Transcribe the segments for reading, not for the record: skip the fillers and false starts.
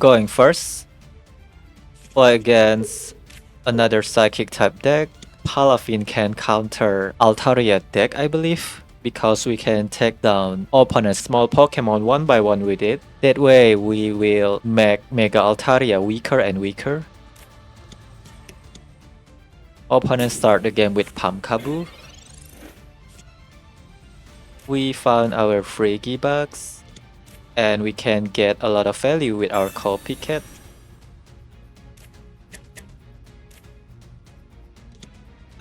Going first, play against another Psychic type deck. Palafin can counter Altaria deck, I believe, because we can take down opponent's small Pokemon one by one with it. That way we will make Mega Altaria weaker and weaker. Opponent start the game with Pumpkaboo. We found our Frigibax, and we can get a lot of value with our Copycat.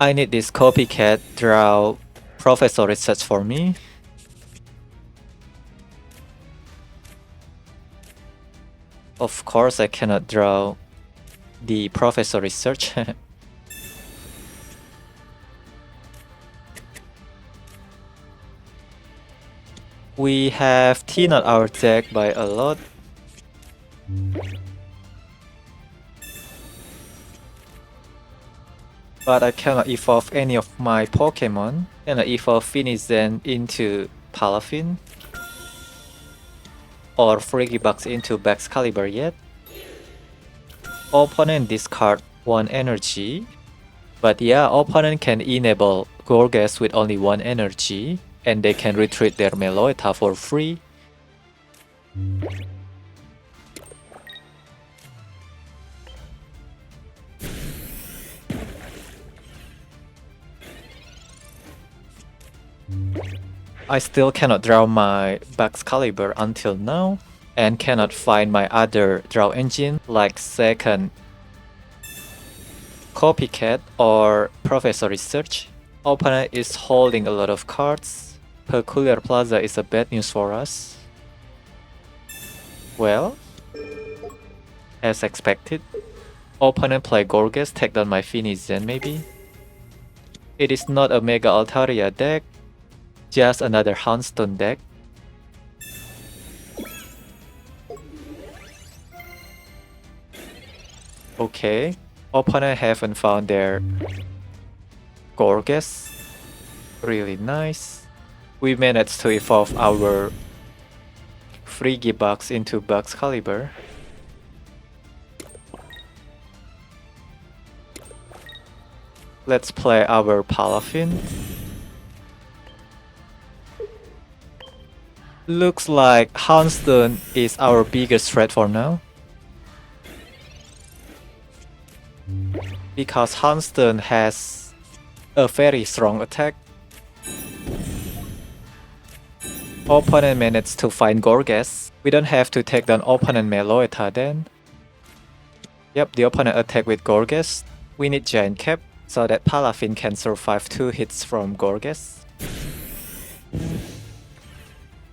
I need this Copycat draw Professor Research for me. Of course I cannot draw the Professor Research. We have thinned out our deck by a lot. But I cannot evolve any of my Pokemon. Cannot evolve Finizen into Palafin or Frigibax into Baxcalibur yet. Opponent discard 1 energy. But yeah, opponent can enable Gourgeist with only 1 energy, and they can retreat their Meloetta for free. I still cannot draw my Baxcalibur until now, and cannot find my other draw engine like second Copycat or Professor Research. Opponent is holding a lot of cards. Peculiar Plaza is a bad news for us. Well, as expected, opponent play Gourgeist, take down my Finizen maybe. It is not a Mega Altaria deck, just another Houndstone deck. Okay, opponent haven't found their Gourgeist. Really nice. We managed to evolve our Frigibax into Baxcalibur. Let's play our Palafin. Looks like Houndstone is our biggest threat for now. Because Houndstone has a very strong attack. Opponent managed to find Gourgeist. We don't have to take down opponent Meloetta then. Yep, the opponent attack with Gourgeist. We need Giant Cap so that Palafin can survive 2 hits from Gourgeist.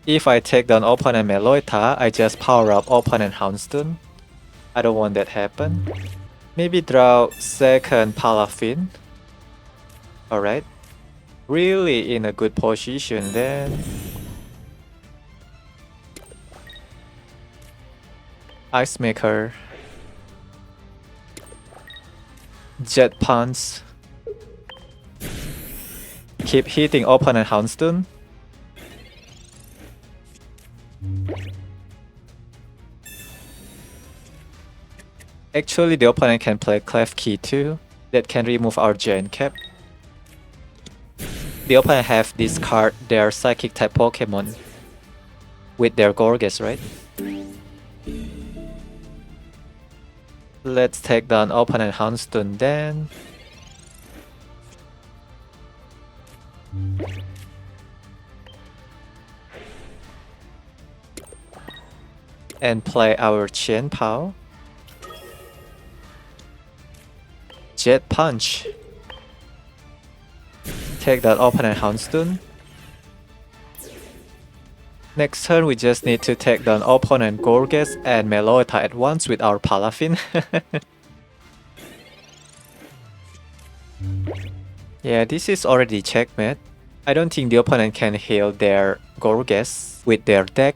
If I take down opponent Meloetta, I just power up opponent Houndstone. I don't want that happen. Maybe draw second Palafin. Alright. Really in a good position then. Ice Maker. Jet Punch. Keep hitting opponent Houndstone. Actually, the opponent can play Clef Key too. That can remove our Giant Cap. The opponent have discard their Psychic type Pokemon with their Gourgeist, right? Let's take down opponent Houndstone then. And play our Chien-Pao. Jet Punch. Take that opponent Houndstone. Next turn we just need to take down opponent Gourgeist and Meloetta at once with our Palafin. Yeah, this is already checkmate. I don't think the opponent can heal their Gourgeist with their deck.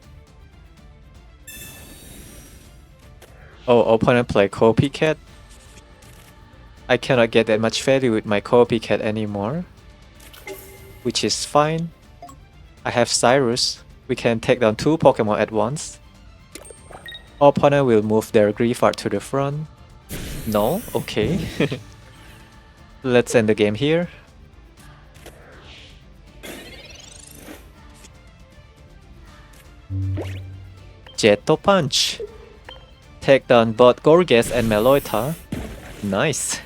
Oh, opponent play Copycat. I cannot get that much value with my Copycat anymore, which is fine. I have Cyrus. We can take down 2 Pokemon at once. Opponent will move their Griefart to the front. No? Okay. Let's end the game here. Jetto Punch. Take down both Gourgeist and Meloetta. Nice.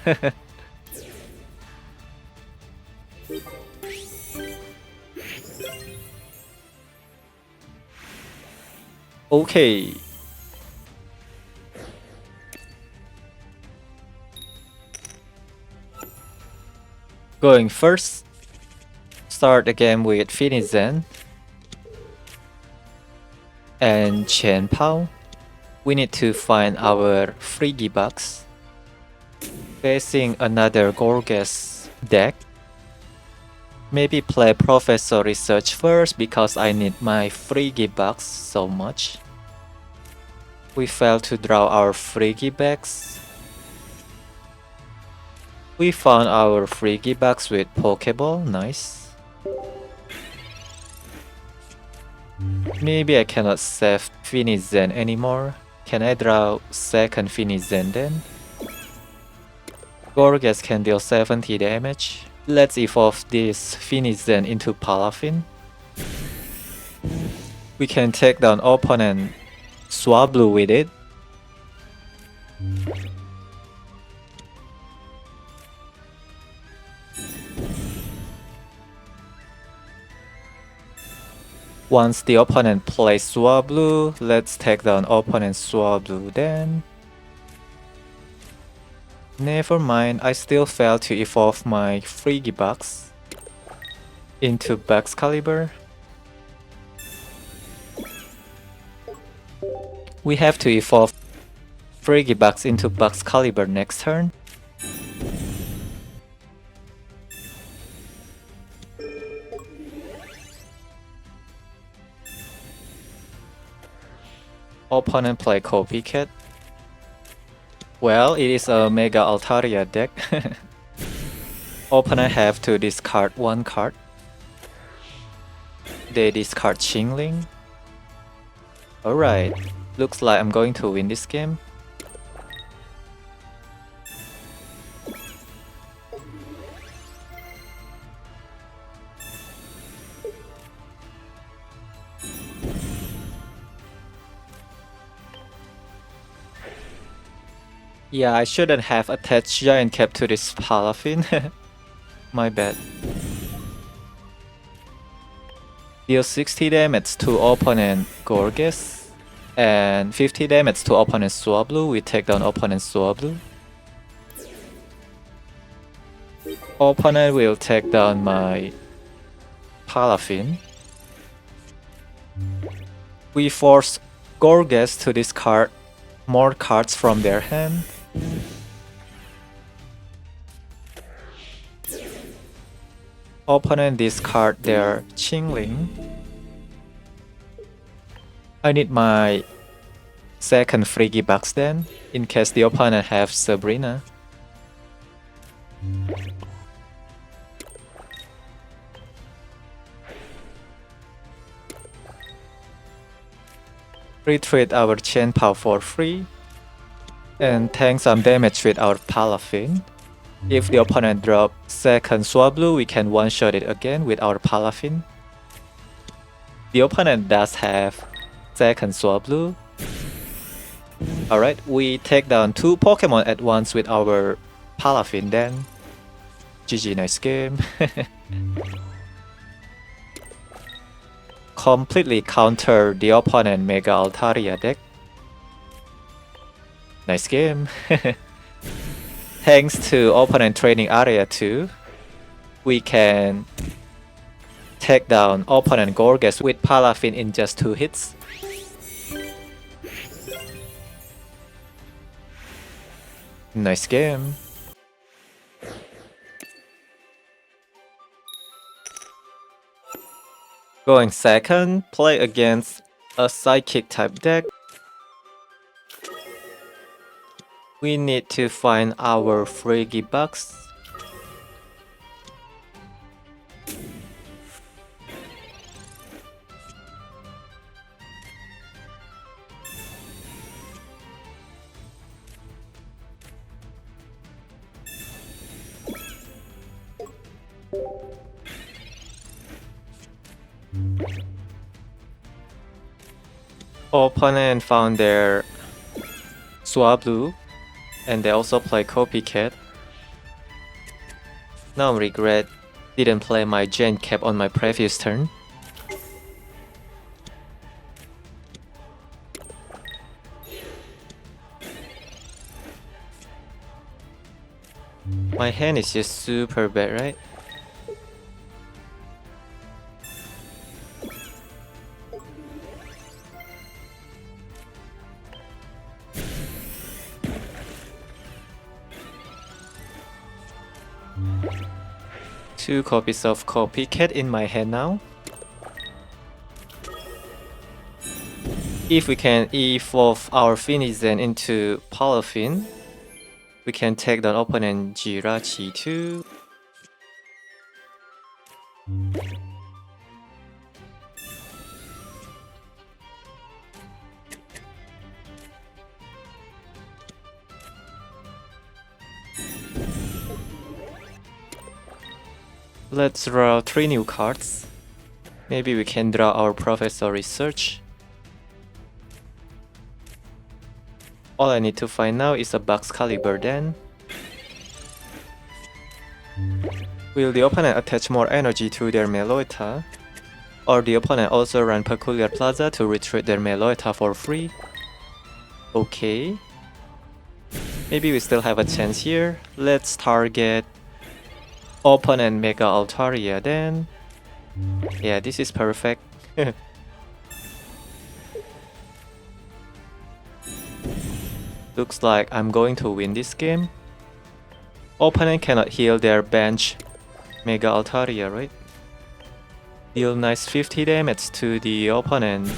Okay. Going first. Start the game with Finizen and Chien-Pao. We need to find our Frigibax. Facing another Gourgeist deck. Maybe play Professor Research first because I need my Frigibax so much. We failed to draw our Frigibax. We found our Frigibax with Pokeball, nice. Maybe I cannot save Finizen anymore. Can I draw second Finizen then? Gourgeist can deal 70 damage. Let's evolve this Finizen into Palafin. We can take down opponent Swablu with it. Once the opponent plays Swablu, let's take down opponent Swablu then. Never mind, I still failed to evolve my Frigibax into Baxcalibur. We have to evolve Frigibax into Baxcalibur next turn. Opponent play Copycat. Well, it is a Mega Altaria deck. Opponent have to discard one card. They discard Chingling. Alright, looks like I'm going to win this game. Yeah, I shouldn't have attached Giant Cap to this Palafin. My bad. Deal 60 damage to opponent Gourgeist and 50 damage to opponent Swablu. We take down opponent Swablu. Opponent will take down my Palafin. We force Gourgeist to discard more cards from their hand. Opponent discard their Chingling. I need my second Frigibax then, in case the opponent have Sabrina. Retreat our Chien-Pao for free, and tank some damage with our Palafin. If the opponent drop second Swablu, we can one-shot it again with our Palafin. The opponent does have second Swablu. Alright, we take down 2 Pokemon at once with our Palafin then. GG, nice game. Completely counter the opponent Mega Altaria deck. Nice game. Thanks to opponent training area 2, we can take down opponent Gourgeist with Palafin in just 2 hits. Nice game. Going second, play against a Psychic type deck. We need to find our Frigibax. Opponent found their Swablu, and they also play Copycat. Now I regret didn't play my Gen Cap on my previous turn. My hand is just super bad, right? Two copies of Copycat in my hand now. If we can evolve our Finizen into Palafin, we can take down opponent Jirachi too. Let's draw 3 new cards. Maybe we can draw our Professor Research. All I need to find now is a Baxcalibur then. Will the opponent attach more energy to their Meloetta? Or the opponent also run Peculiar Plaza to retreat their Meloetta for free? Okay. Maybe we still have a chance here. Let's target opponent Mega Altaria then. Yeah, this is perfect. Looks like I'm going to win this game. Opponent cannot heal their bench Mega Altaria, right? Deal nice 50 damage to the opponent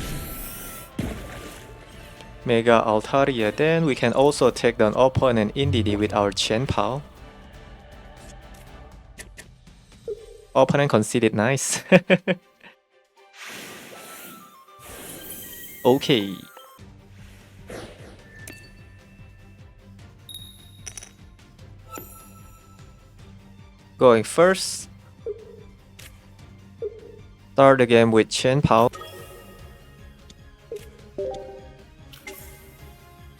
Mega Altaria. Then we can also take down opponent Indeedee with our Chien-Pao. Opponent conceded nice. Okay. Going first. Start the game with Chien-Pao.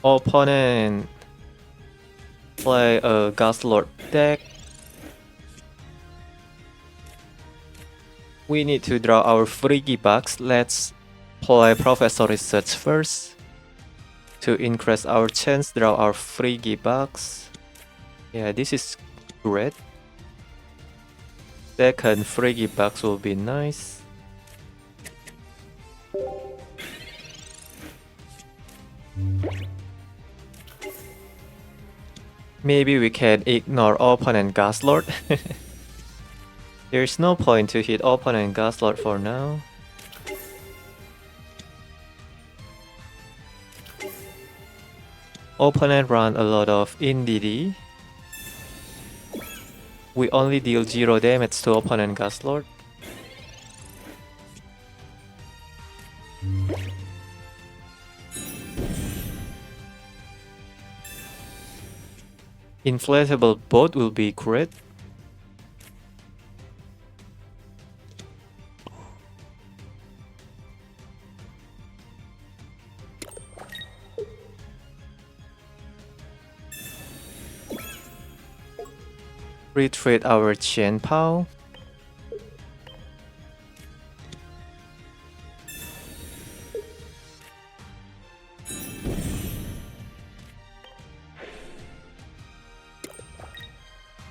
Opponent play a Guzzlord deck. We need to draw our Frigibax. Let's play Professor Research first. To increase our chance, draw our Frigibax. Yeah, this is great. Second Frigibax will be nice. Maybe we can ignore opponent Guzzlord. There's no point to hit opponent Guzzlord for now. Opponent run a lot of Indeedee. We only deal 0 damage to opponent Guzzlord. Inflatable Boat will be great. Retreat our Chien-Pao.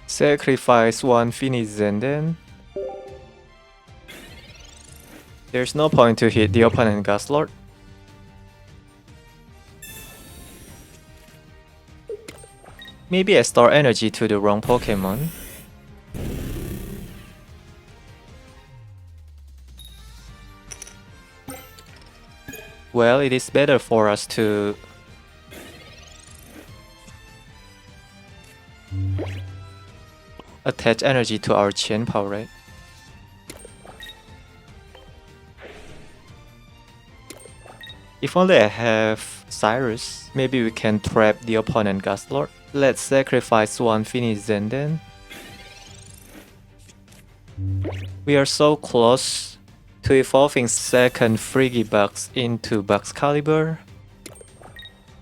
Sacrifice one Finizen then. There's no point to hit the opponent Guzzlord. Maybe I store energy to the wrong Pokemon. Well, it is better for us to attach energy to our Chien-Pao, right? If only I have Cyrus, maybe we can trap the opponent Guzzlord. Let's sacrifice one Finizen then. We are so close To evolving second Frigibax into Baxcalibur.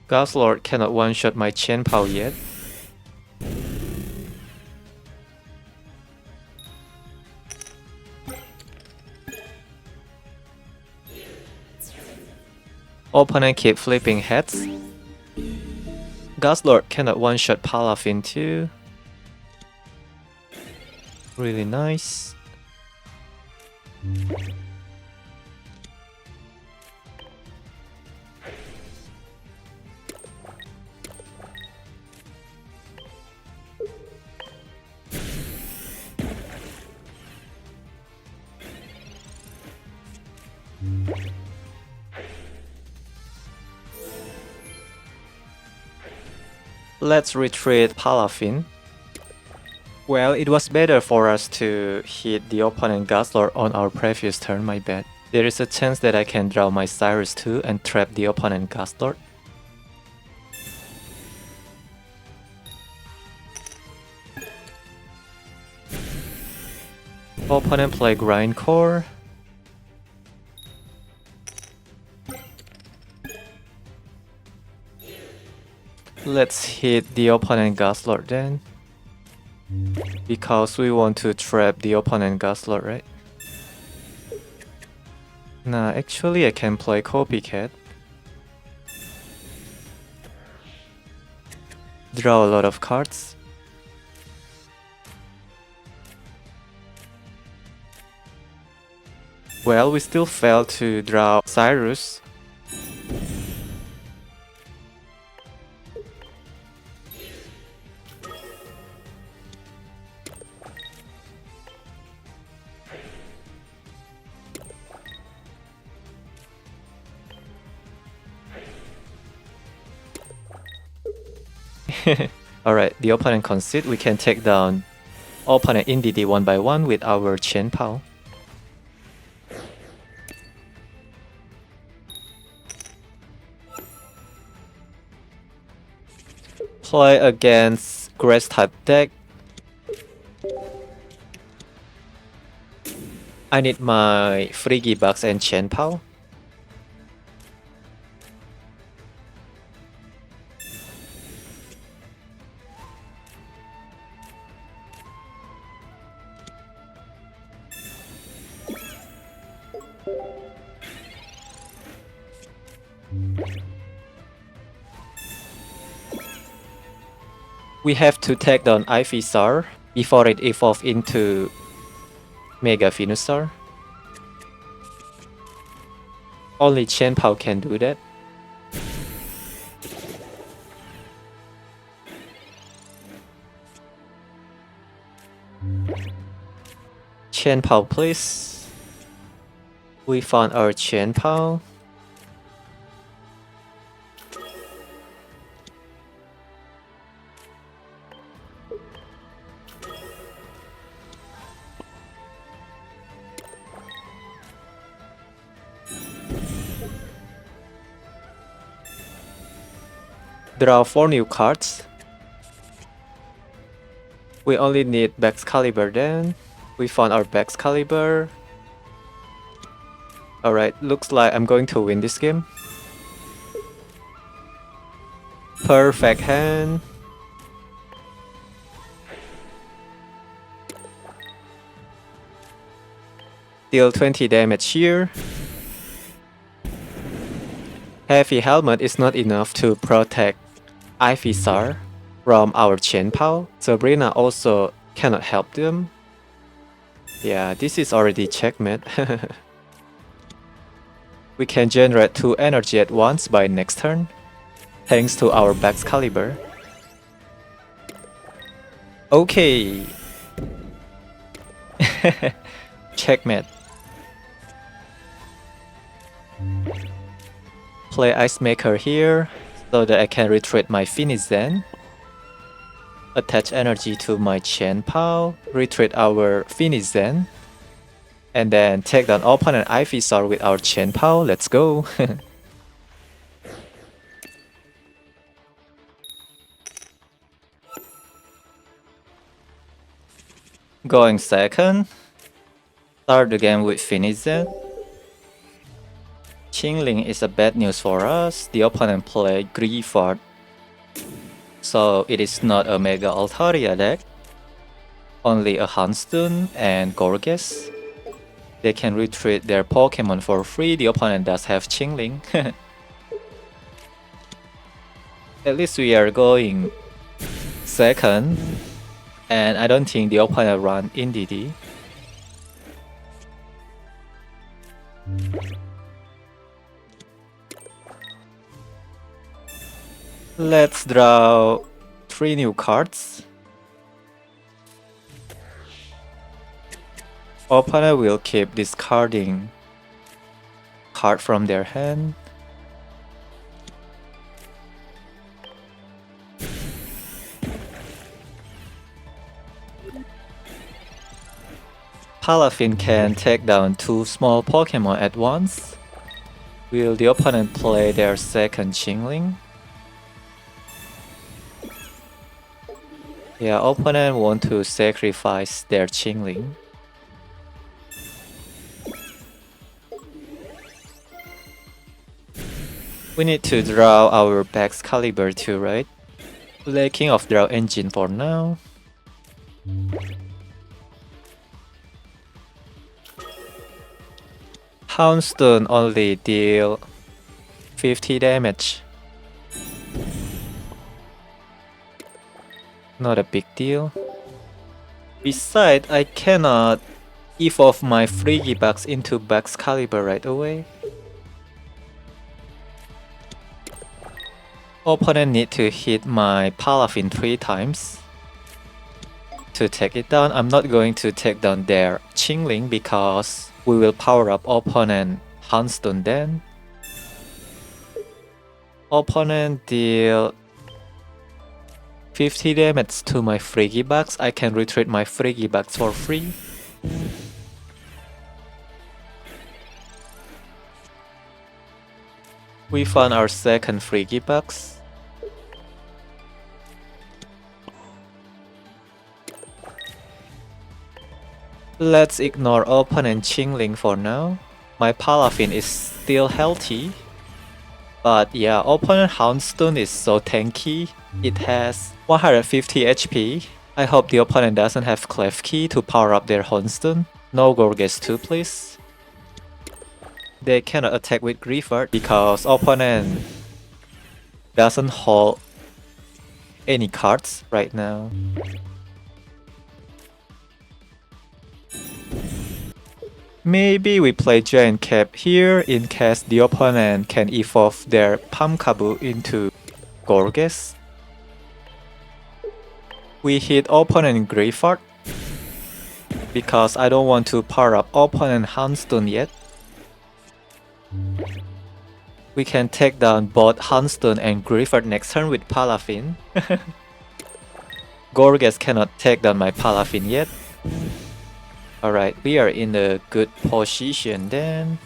Guzzlord cannot one-shot my Chien-Pao yet. Opponent keep flipping heads. Guzzlord cannot one-shot Palafin too. Really nice. Let's retreat Palafin. Well, it was better for us to hit the opponent Guzzlord on our previous turn, my bad. There is a chance that I can draw my Cyrus too and trap the opponent Guzzlord. Opponent play Grindcore. Let's hit the opponent Guzzlord then. Because we want to trap the opponent Guzzlord, right? Nah, actually I can play Copycat. Draw a lot of cards. Well, we still failed to draw Cyrus. Alright, the opponent concede. We can take down opponent Indeedee one by one with our Chien-Pao. Play against grass type deck. I need my Frigibax and Chien-Pao. We have to take down Venusaur before it evolves into Mega Venusaur. Only Chien-Pao can do that. Chien-Pao, please. We found our Chien-Pao. Draw 4 new cards. We only need Baxcalibur then. We found our Baxcalibur. Alright, looks like I'm going to win this game. Perfect hand. Deal 20 damage here. Heavy helmet is not enough to protect Venusaur from our Chien-Pao. Sabrina also cannot help them. Yeah, this is already checkmate. We can generate 2 energy at once by next turn, thanks to our Baxcalibur. Okay. Checkmate. Play Ice Maker here, so that I can retreat my Finizen. Attach energy to my Chien-Pao, retreat our Finizen. And then take down opponent Venusaur with our Chien-Pao. Let's go. Going second. Start the game with Finizen. Chingling is a bad news for us. The opponent played Guzzlord, so it is not a Mega Altaria deck. Only a Houndstone and Gourgeist. They can retreat their Pokemon for free. The opponent does have Chingling. At least we are going second, and I don't think the opponent run Indeedee. Let's draw 3 new cards. Opponent will keep discarding card from their hand. Palafin can take down 2 small Pokemon at once. Will the opponent play their second Chingling? Yeah, opponent want to sacrifice their Chingling. We need to draw our Baxcalibur too, right? Play King of Draw Engine for now. Houndstone only deal 50 damage. Not a big deal. Besides, I cannot evolve my Frigibax into Baxcalibur right away. Opponent need to hit my Palafin 3 times to take it down. I'm not going to take down their Chingling because we will power up opponent Houndstone then. Opponent deal 50 damage to my Frigibax. I can retreat my Frigibax for free. We found our second Frigibax. Let's ignore opponent Chingling for now. My Palafin is still healthy. But yeah, opponent Houndstone is so tanky. It has 150 HP. I hope the opponent doesn't have Clef Key to power up their Houndstone. No Gourgeist 2 please. They cannot attack with Guzzlord because opponent doesn't hold any cards right now. Maybe we play Giant Cap here in case the opponent can evolve their Pumpkaboo into Gourgeist. We hit opponent Guzzlord because I don't want to power up opponent Houndstone yet. We can take down both Houndstone and Guzzlord next turn with Palafin. Gourgeist cannot take down my Palafin yet. Alright, we are in a good position then.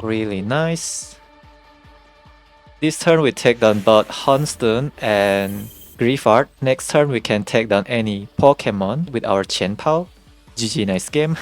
Really nice. This turn we take down both Houndstone and Guzzlord. Next turn we can take down any Pokemon with our Chien-Pao. GG, nice game.